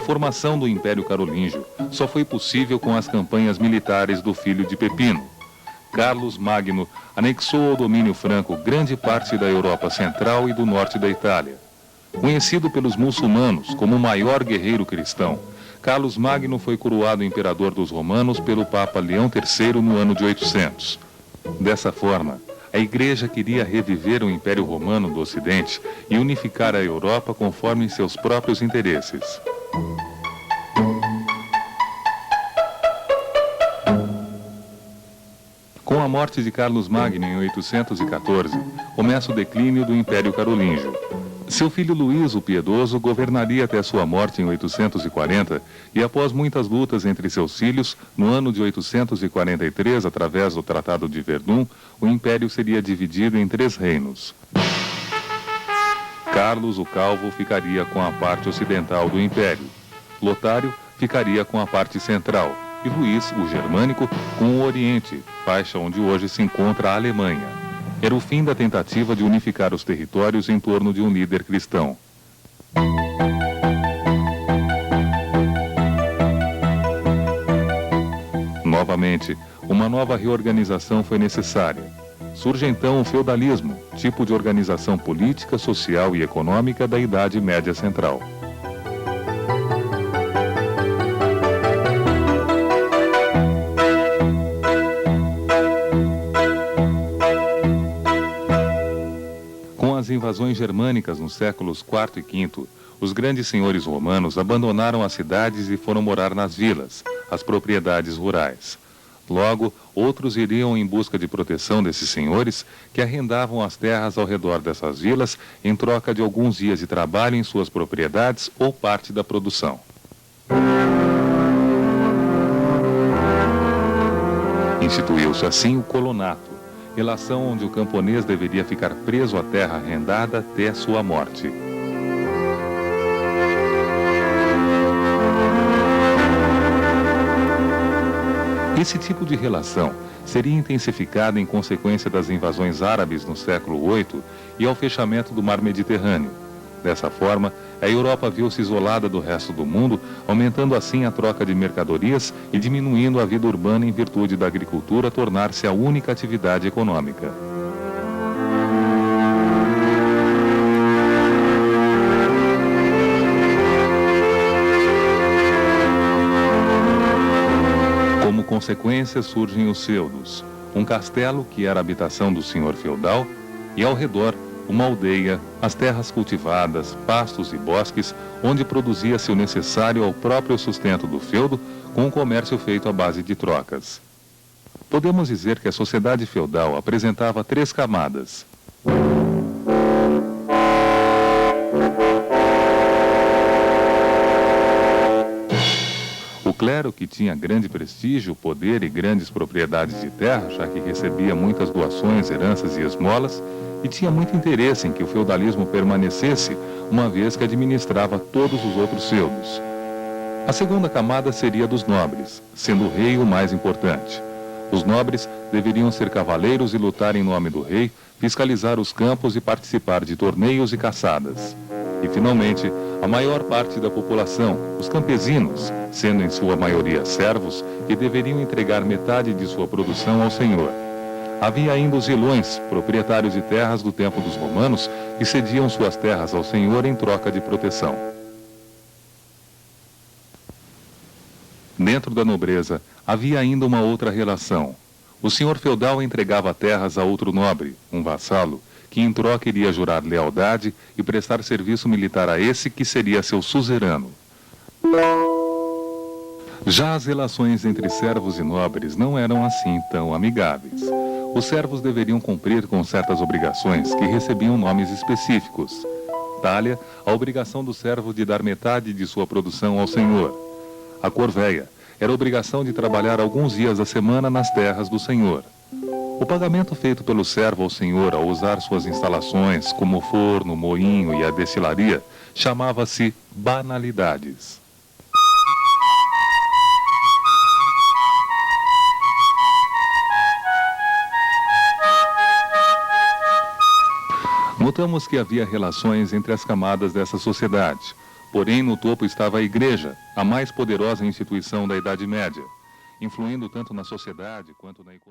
formação do Império Carolíngio só foi possível com as campanhas militares do filho de Pepino. Carlos Magno anexou ao domínio franco grande parte da Europa Central e do norte da Itália. Conhecido pelos muçulmanos como o maior guerreiro cristão, Carlos Magno foi coroado imperador dos romanos pelo Papa Leão III no ano de 800. Dessa forma, a Igreja queria reviver o Império Romano do Ocidente e unificar a Europa conforme seus próprios interesses. Com a morte de Carlos Magno em 814, começa o declínio do Império Carolíngio. Seu filho Luís o Piedoso governaria até sua morte em 840 e, após muitas lutas entre seus filhos, no ano de 843, através do Tratado de Verdun, o Império seria dividido em 3 reinos. Carlos o Calvo ficaria com a parte ocidental do Império, Lotário ficaria com a parte central e Luís, o Germânico, com o Oriente, faixa onde hoje se encontra a Alemanha. Era o fim da tentativa de unificar os territórios em torno de um líder cristão. Novamente, uma nova reorganização foi necessária. Surge então o feudalismo, tipo de organização política, social e econômica da Idade Média Central. As invasões germânicas nos séculos IV e V, os grandes senhores romanos abandonaram as cidades e foram morar nas vilas, as propriedades rurais. Logo, outros iriam em busca de proteção desses senhores, que arrendavam as terras ao redor dessas vilas em troca de alguns dias de trabalho em suas propriedades ou parte da produção. Instituiu-se assim o colonato, relação onde o camponês deveria ficar preso à terra arrendada até sua morte. Esse tipo de relação seria intensificada em consequência das invasões árabes no século VIII e ao fechamento do Mar Mediterrâneo. Dessa forma, a Europa viu-se isolada do resto do mundo, aumentando assim a troca de mercadorias e diminuindo a vida urbana em virtude da agricultura tornar-se a única atividade econômica. Como consequência, surgem os feudos, um castelo que era a habitação do senhor feudal e, ao redor, uma aldeia, as terras cultivadas, pastos e bosques, onde produzia-se o necessário ao próprio sustento do feudo, com o comércio feito à base de trocas. Podemos dizer que a sociedade feudal apresentava 3 camadas. O clero, que tinha grande prestígio, poder e grandes propriedades de terra, já que recebia muitas doações, heranças e esmolas, e tinha muito interesse em que o feudalismo permanecesse, uma vez que administrava todos os outros feudos. A segunda camada seria dos nobres, sendo o rei o mais importante. Os nobres deveriam ser cavaleiros e lutar em nome do rei, fiscalizar os campos e participar de torneios e caçadas. E, finalmente, a maior parte da população, os campesinos, sendo em sua maioria servos, que deveriam entregar metade de sua produção ao senhor. Havia ainda os ilões, proprietários de terras do tempo dos romanos, que cediam suas terras ao senhor em troca de proteção. Dentro da nobreza, havia ainda uma outra relação. O senhor feudal entregava terras a outro nobre, um vassalo, que em troca iria jurar lealdade e prestar serviço militar a esse que seria seu suzerano. Já as relações entre servos e nobres não eram assim tão amigáveis. Os servos deveriam cumprir com certas obrigações que recebiam nomes específicos. Talha, a obrigação do servo de dar metade de sua produção ao senhor. A corveia era a obrigação de trabalhar alguns dias da semana nas terras do senhor. O pagamento feito pelo servo ao senhor ao usar suas instalações, como o forno, o moinho e a destilaria, chamava-se banalidades. Notamos que havia relações entre as camadas dessa sociedade. Porém, no topo estava a igreja, a mais poderosa instituição da Idade Média, influindo tanto na sociedade quanto na economia.